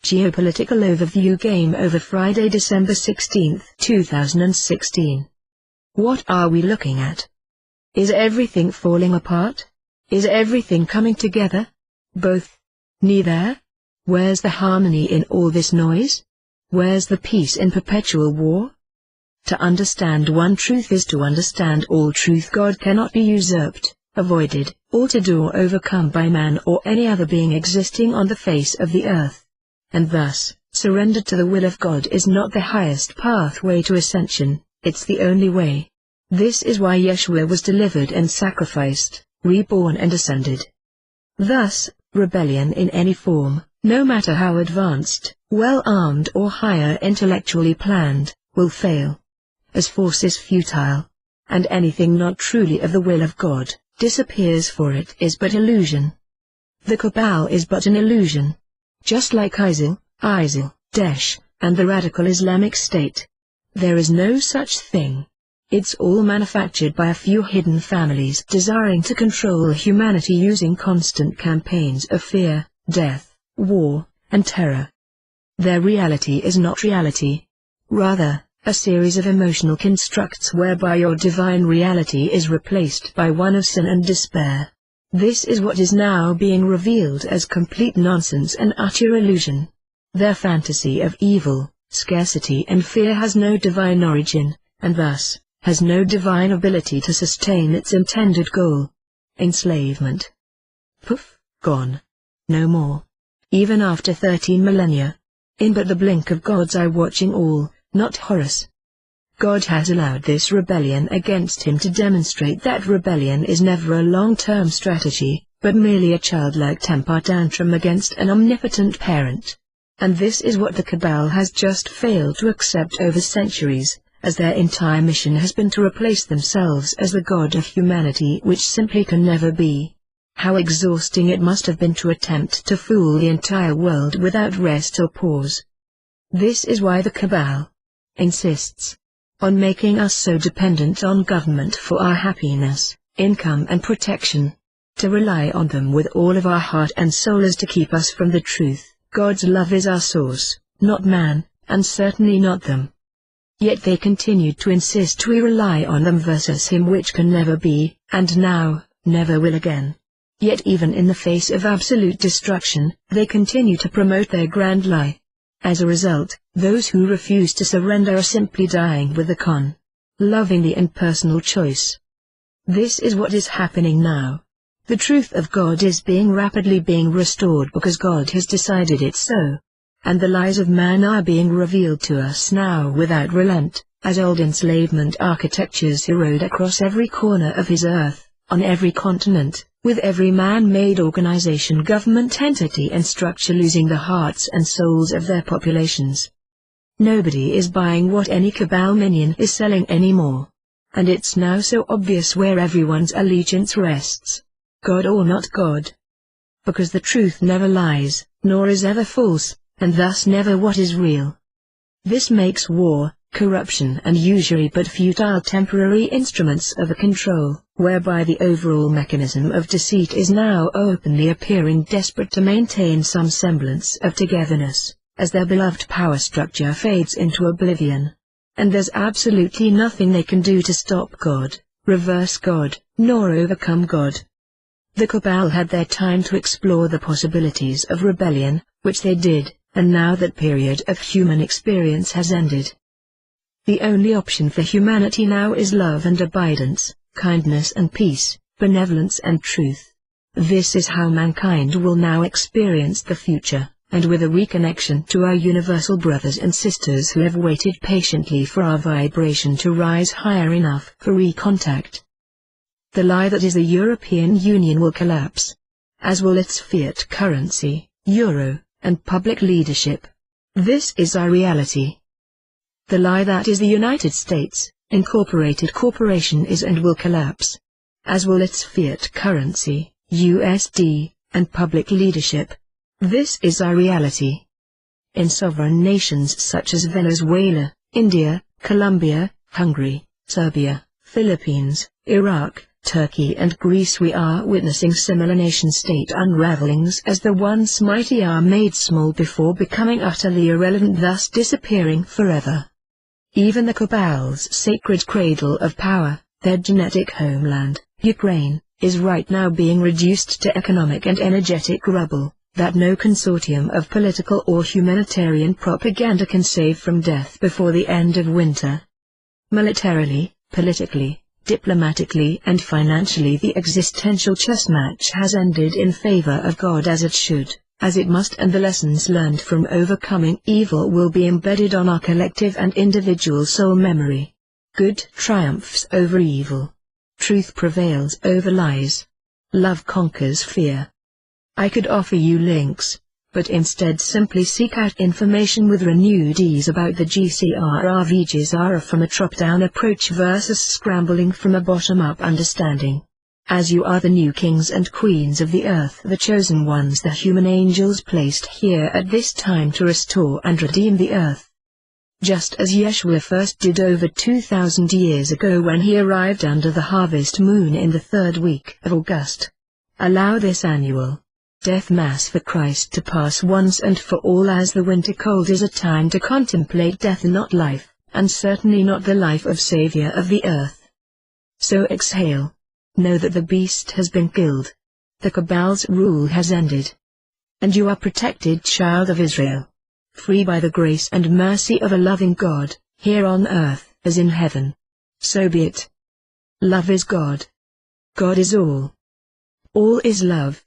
Geopolitical Overview Game Over Friday, December 16, 2016. What are we looking at? Is everything falling apart? Is everything coming together? Both? Neither? Where's the harmony in all this noise? Where's the peace in perpetual war? To understand one truth is to understand all truth. God cannot be usurped, avoided, altered or overcome by man or any other being existing on the face of the earth. And thus, surrender to the will of God is not the highest pathway to ascension, it's the only way. This is why Yeshua was delivered and sacrificed, reborn and ascended. Thus, rebellion in any form, no matter how advanced, well-armed or higher intellectually planned, will fail. As force is futile, and anything not truly of the will of God, disappears, for it is but illusion. The Cabal is but an illusion. Just like ISIL, Daesh, and the radical Islamic State. There is no such thing. It's all manufactured by a few hidden families desiring to control humanity using constant campaigns of fear, death, war, and terror. Their reality is not reality. Rather, a series of emotional constructs whereby your divine reality is replaced by one of sin and despair. This is what is now being revealed as complete nonsense and utter illusion. Their fantasy of evil, scarcity and fear has no divine origin, and thus, has no divine ability to sustain its intended goal. Enslavement. Poof, gone. No more. Even after 13 millennia. In but the blink of God's eye, watching all, not Horus. God has allowed this rebellion against him to demonstrate that rebellion is never a long-term strategy, but merely a childlike temper tantrum against an omnipotent parent. And this is what the Cabal has just failed to accept over centuries, as their entire mission has been to replace themselves as the God of humanity, which simply can never be. How exhausting it must have been to attempt to fool the entire world without rest or pause. This is why the Cabal insists on making us so dependent on government for our happiness, income and protection. To rely on them with all of our heart and soul is to keep us from the truth. God's love is our source, not man, and certainly not them. Yet they continued to insist we rely on them versus him, which can never be, and now, never will again. Yet even in the face of absolute destruction, they continue to promote their grand lie. As a result, those who refuse to surrender are simply dying with the con. Loving the impersonal choice. This is what is happening now. The truth of God is rapidly being restored because God has decided it so. And the lies of man are being revealed to us now without relent, as old enslavement architectures erode across every corner of his earth, on every continent, with every man-made organization, government entity and structure losing the hearts and souls of their populations. Nobody is buying what any Cabal minion is selling anymore. And it's now so obvious where everyone's allegiance rests. God or not God. Because the truth never lies, nor is ever false, and thus never what is real. This makes war, corruption and usury but futile temporary instruments of a control, whereby the overall mechanism of deceit is now openly appearing, desperate to maintain some semblance of togetherness, as their beloved power structure fades into oblivion. And there's absolutely nothing they can do to stop God, reverse God, nor overcome God. The Cabal had their time to explore the possibilities of rebellion, which they did, and now that period of human experience has ended. The only option for humanity now is love and abidance, kindness and peace, benevolence and truth. This is how mankind will now experience the future, and with a reconnection to our universal brothers and sisters who have waited patiently for our vibration to rise higher enough for recontact. The lie that is the European Union will collapse, as will its fiat currency, euro, and public leadership. This is our reality. The lie that is the United States, Incorporated Corporation is and will collapse, as will its fiat currency, USD, and public leadership. This is our reality. In sovereign nations such as Venezuela, India, Colombia, Hungary, Serbia, Philippines, Iraq, Turkey and Greece, we are witnessing similar nation-state unravelings as the once mighty are made small before becoming utterly irrelevant, thus disappearing forever. Even the cabal's sacred cradle of power, their genetic homeland, Ukraine, is right now being reduced to economic and energetic rubble, that no consortium of political or humanitarian propaganda can save from death before the end of winter. Militarily, politically, diplomatically and financially, the existential chess match has ended in favor of God, as it should, as it must, and the lessons learned from overcoming evil will be embedded on our collective and individual soul memory. Good triumphs over evil. Truth prevails over lies. Love conquers fear. I could offer you links, but instead simply seek out information with renewed ease about the GCRRVGZARA from a top-down approach versus scrambling from a bottom-up understanding. As you are the new kings and queens of the earth, the chosen ones, the human angels placed here at this time to restore and redeem the earth. Just as Yeshua first did over 2,000 years ago when he arrived under the harvest moon in the 3rd week of August. Allow this annual death mass for Christ to pass once and for all, as the winter cold is a time to contemplate death, not life, and certainly not the life of Savior of the earth. So exhale. Know that the beast has been killed. The cabal's rule has ended. And you are protected, child of Israel. Free by the grace and mercy of a loving God, here on earth as in heaven. So be it. Love is God. God is all. All is love.